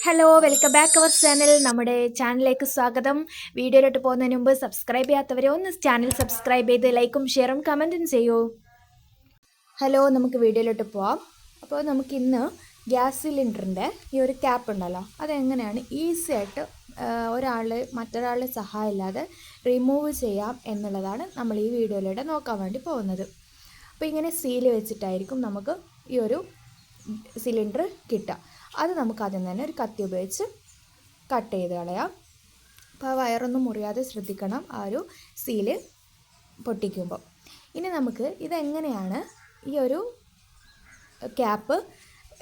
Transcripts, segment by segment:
Hello, welcome back our channel. നമ്മുടെ ചാനലിലേക്ക് സ്വാഗതം. വീഡിയോയിലോട്ട് പോകുന്നതിന് മുമ്പ് സബ്സ്ക്രൈബ് ചെയ്യാത്തവരെ ഒന്ന് ചാനൽ സബ്സ്ക്രൈബ് ചെയ്ത് ലൈക്കും ഷെയറും കമൻറ്റും ചെയ്യൂ. ഹലോ, നമുക്ക് വീഡിയോയിലോട്ട് പോവാം. അപ്പോൾ നമുക്കിന്ന് ഗ്യാസ് സിലിണ്ടറിൻ്റെ ഈ ഒരു ക്യാപ്പ് ഉണ്ടല്ലോ, അതെങ്ങനെയാണ് ഈസി ആയിട്ട് മറ്റൊരാളുടെ സഹായം ഇല്ലാതെ റിമൂവ് ചെയ്യാം എന്നുള്ളതാണ് നമ്മൾ ഈ വീഡിയോയിലൂടെ നോക്കാൻ വേണ്ടി പോകുന്നത്. അപ്പോൾ ഇങ്ങനെ സീല് വെച്ചിട്ടായിരിക്കും നമുക്ക് ഈ ഒരു സിലിണ്ടർ കിട്ടുക. അത് നമുക്ക് ആദ്യം തന്നെ ഒരു കത്തി ഉപയോഗിച്ച് കട്ട് ചെയ്ത് കളയാം. അപ്പോൾ ആ വയറൊന്നും മുറിയാതെ ശ്രദ്ധിക്കണം ആ ഒരു സീല് പൊട്ടിക്കുമ്പോൾ. ഇനി നമുക്ക് ഇതെങ്ങനെയാണ് ഈ ഒരു ക്യാപ്പ്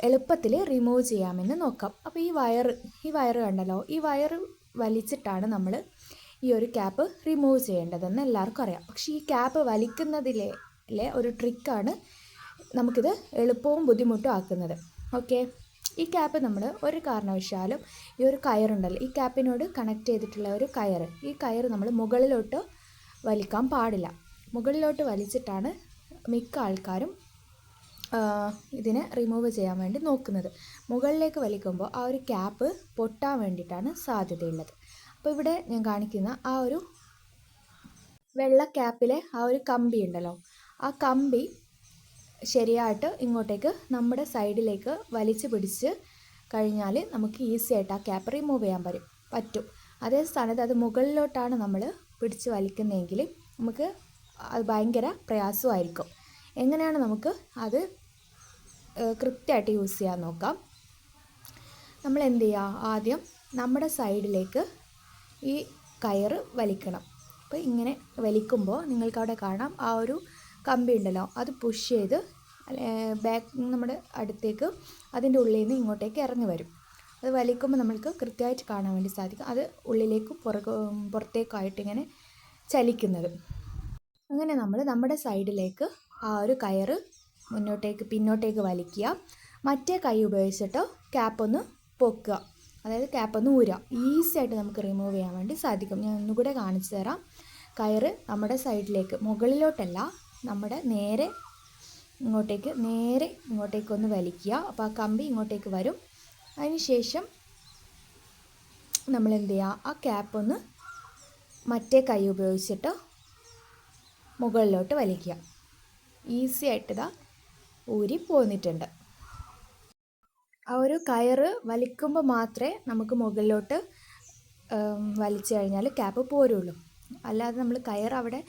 എളുപ്പത്തിൽ റിമൂവ് ചെയ്യാമെന്ന് നോക്കാം. അപ്പോൾ ഈ വയറ് കണ്ടല്ലോ, ഈ വയറ് വലിച്ചിട്ടാണ് നമ്മൾ ഈ ഒരു ക്യാപ്പ് റിമൂവ് ചെയ്യേണ്ടതെന്ന് എല്ലാവർക്കും അറിയാം. പക്ഷേ ഈ ക്യാപ്പ് വലിക്കുന്നതിലെ ഒരു ട്രിക്കാണ് നമുക്കിത് എളുപ്പവും ബുദ്ധിമുട്ടും ആക്കുന്നത്. ഓക്കെ, ഈ ക്യാപ്പ് നമ്മൾ ഒരു കാരണവശാലും ഈ ഒരു കയറുണ്ടല്ലോ, ഈ ക്യാപ്പിനോട് കണക്ട് ചെയ്തിട്ടുള്ള ഒരു കയറ്, ഈ കയറ് നമ്മൾ മുകളിലോട്ട് വലിക്കാൻ പാടില്ല. മുകളിലോട്ട് വലിച്ചിട്ടാണ് മിക്ക ആൾക്കാരും ഇതിനെ റിമൂവ് ചെയ്യാൻ വേണ്ടി നോക്കുന്നത്. മുകളിലേക്ക് വലിക്കുമ്പോൾ ആ ഒരു ക്യാപ്പ് പൊട്ടാൻ വേണ്ടിയിട്ടാണ് സാധ്യതയുള്ളത്. അപ്പോൾ ഇവിടെ ഞാൻ കാണിക്കുന്ന ആ ഒരു വെള്ള ക്യാപ്പിലെ ആ ഒരു കമ്പി ഉണ്ടല്ലോ, ആ കമ്പി ശരിയായിട്ട് ഇങ്ങോട്ടേക്ക് നമ്മുടെ സൈഡിലേക്ക് വലിച്ചു പിടിച്ച് കഴിഞ്ഞാൽ നമുക്ക് ഈസി ആയിട്ട് ആ ക്യാപ്പ് റിമൂവ് ചെയ്യാൻ പറ്റും. അതേ സ്ഥാനത്ത് അത് മുകളിലോട്ടാണ് നമ്മൾ പിടിച്ച് വലിക്കുന്നതെങ്കിൽ നമുക്ക് അത് ഭയങ്കര പ്രയാസമായിരിക്കും. എങ്ങനെയാണ് നമുക്ക് അത് കൃത്യമായിട്ട് യൂസ് ചെയ്യാൻ നോക്കാം. നമ്മൾ എന്ത് ചെയ്യുക, ആദ്യം നമ്മുടെ സൈഡിലേക്ക് ഈ കയറ് വലിക്കണം. അപ്പോൾ ഇങ്ങനെ വലിക്കുമ്പോൾ നിങ്ങൾക്കവിടെ കാണാം ആ ഒരു കമ്പി ഉണ്ടല്ലോ, അത് പുഷ് ചെയ്ത് നമ്മുടെ അടുത്തേക്ക് അതിൻ്റെ ഉള്ളിൽ നിന്ന് ഇങ്ങോട്ടേക്ക് ഇറങ്ങി വരും. അത് വലിക്കുമ്പോൾ നമ്മൾക്ക് കൃത്യമായിട്ട് കാണാൻ വേണ്ടി സാധിക്കും. അത് ഉള്ളിലേക്കും പുറത്തേക്കായിട്ട് ഇങ്ങനെ ചലിക്കുന്നത്. അങ്ങനെ നമ്മൾ നമ്മുടെ സൈഡിലേക്ക് ആ ഒരു കയറ് പിന്നോട്ടേക്ക് വലിക്കുക. മറ്റേ കൈ ഉപയോഗിച്ചിട്ട് ക്യാപ്പൊന്ന് പൊക്കുക, അതായത് ക്യാപ്പൊന്ന് ഊരുക. ഈസി ആയിട്ട് നമുക്ക് റിമൂവ് ചെയ്യാൻ വേണ്ടി സാധിക്കും. ഞാൻ ഒന്നുകൂടെ കാണിച്ചു തരാം. കയറ് നമ്മുടെ സൈഡിലേക്ക്, മുകളിലോട്ടല്ല, നമ്മുടെ നേരെ ഇങ്ങോട്ടേക്കൊന്ന് വലിക്കുക. അപ്പോൾ ആ കമ്പി ഇങ്ങോട്ടേക്ക് വരും. അതിന് ശേഷം നമ്മൾ എന്ത് ചെയ്യുക, ആ ക്യാപ്പൊന്ന് മറ്റേ കൈ ഉപയോഗിച്ചിട്ട് മുകളിലോട്ട് വലിക്കുക. ഈസി ആയിട്ട് ഇതാ ഊരി പോന്നിട്ടുണ്ട്. ആ ഒരു കയറ് വലിക്കുമ്പോൾ മാത്രമേ നമുക്ക് മുകളിലോട്ട് വലിച്ചു കഴിഞ്ഞാൽ ക്യാപ്പ് പോരുള്ളൂ. അല്ലാതെ നമ്മൾ കയർ അവിടെ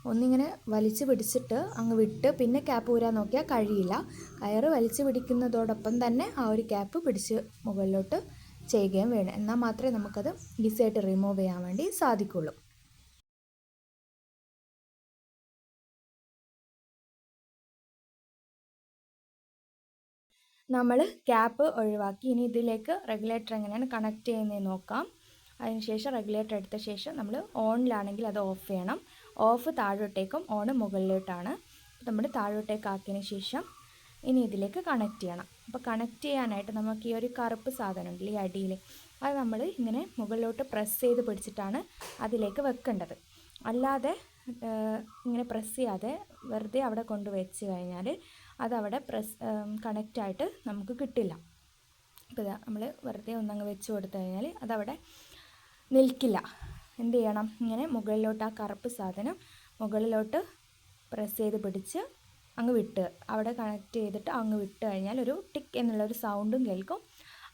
ഒന്നിങ്ങനെ വലിച്ചു പിടിച്ചിട്ട് അങ്ങ് വിട്ട് പിന്നെ ക്യാപ്പ് ഊരാൻ നോക്കിയാൽ കഴിയില്ല. കയറ് വലിച്ചു പിടിക്കുന്നതോടൊപ്പം തന്നെ ആ ഒരു ക്യാപ്പ് പിടിച്ച് മുകളിലോട്ട് ചെയ്യുകയും വേണം. എന്നാൽ മാത്രമേ നമുക്കത് ഈസി ആയിട്ട് റിമൂവ് ചെയ്യാൻ വേണ്ടി സാധിക്കുള്ളൂ. നമ്മൾ ക്യാപ്പ് ഒഴിവാക്കി ഇനി ഇതിലേക്ക് റെഗുലേറ്റർ എങ്ങനെയാണ് കണക്ട് ചെയ്യുന്നതെന്ന് നോക്കാം. അതിനുശേഷം റെഗുലേറ്റർ എടുത്ത ശേഷം നമ്മൾ ഓണിലാണെങ്കിൽ അത് ഓഫ് ചെയ്യണം. ഓഫ് താഴോട്ടേക്കും ഓൺ മുകളിലോട്ടാണ്. നമ്മൾ താഴോട്ടേക്ക് ആക്കിയതിന് ശേഷം ഇനി ഇതിലേക്ക് കണക്ട് ചെയ്യണം. അപ്പോൾ കണക്ട് ചെയ്യാനായിട്ട് നമുക്ക് ഈ ഒരു കറുപ്പ് സാധനം ഉണ്ടല്ലോ ഈ അടിയിൽ, അത് നമ്മൾ ഇങ്ങനെ മുകളിലോട്ട് പ്രസ് ചെയ്ത് പിടിച്ചിട്ടാണ് അതിലേക്ക് വെക്കേണ്ടത്. അല്ലാതെ ഇങ്ങനെ പ്രസ് ചെയ്യാതെ വെറുതെ അവിടെ കൊണ്ട് വെച്ച് കഴിഞ്ഞാൽ അതവിടെ കണക്റ്റായിട്ട് നമുക്ക് കിട്ടില്ല. അപ്പോൾ നമ്മൾ വെറുതെ ഒന്നങ്ങ് വെച്ച് കൊടുത്തു കഴിഞ്ഞാൽ അതവിടെ നിൽക്കില്ല. എന്ത് ചെയ്യണം, ഇങ്ങനെ മുകളിലോട്ട് ആ കറുപ്പ് സാധനം മുകളിലോട്ട് പ്രസ് ചെയ്ത് പിടിച്ച് അങ്ങ് വിട്ട് അവിടെ കണക്ട് ചെയ്തിട്ട് അങ്ങ് വിട്ട് കഴിഞ്ഞാൽ ഒരു ടിക്ക് എന്നുള്ളൊരു സൗണ്ടും കേൾക്കും.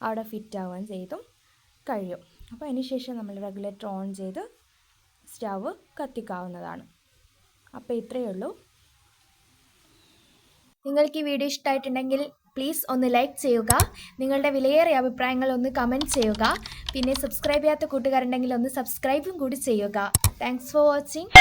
അവിടെ ഫിറ്റ് ആവുകയും ചെയ്തും കഴിയും. അപ്പോൾ അതിന് ശേഷം നമ്മൾ റെഗുലേറ്റർ ഓൺ ചെയ്ത് സ്റ്റവ് കത്തിക്കാവുന്നതാണ്. അപ്പോൾ ഇത്രയേ ഉള്ളൂ. നിങ്ങൾക്ക് ഈ വീഡിയോ ഇഷ്ടമായിട്ടുണ്ടെങ്കിൽ പ്ലീസ് ഒന്ന് ലൈക്ക് ചെയ്യുക. നിങ്ങളുടെ വിലയേറിയ അഭിപ്രായങ്ങൾ ഒന്ന് കമൻറ്റ് ചെയ്യുക. പിന്നെ സബ്സ്ക്രൈബ് ചെയ്യാത്ത കൂട്ടുകാരുണ്ടെങ്കിൽ ഒന്ന് സബ്സ്ക്രൈബും കൂടി ചെയ്യുക. Thanks for watching.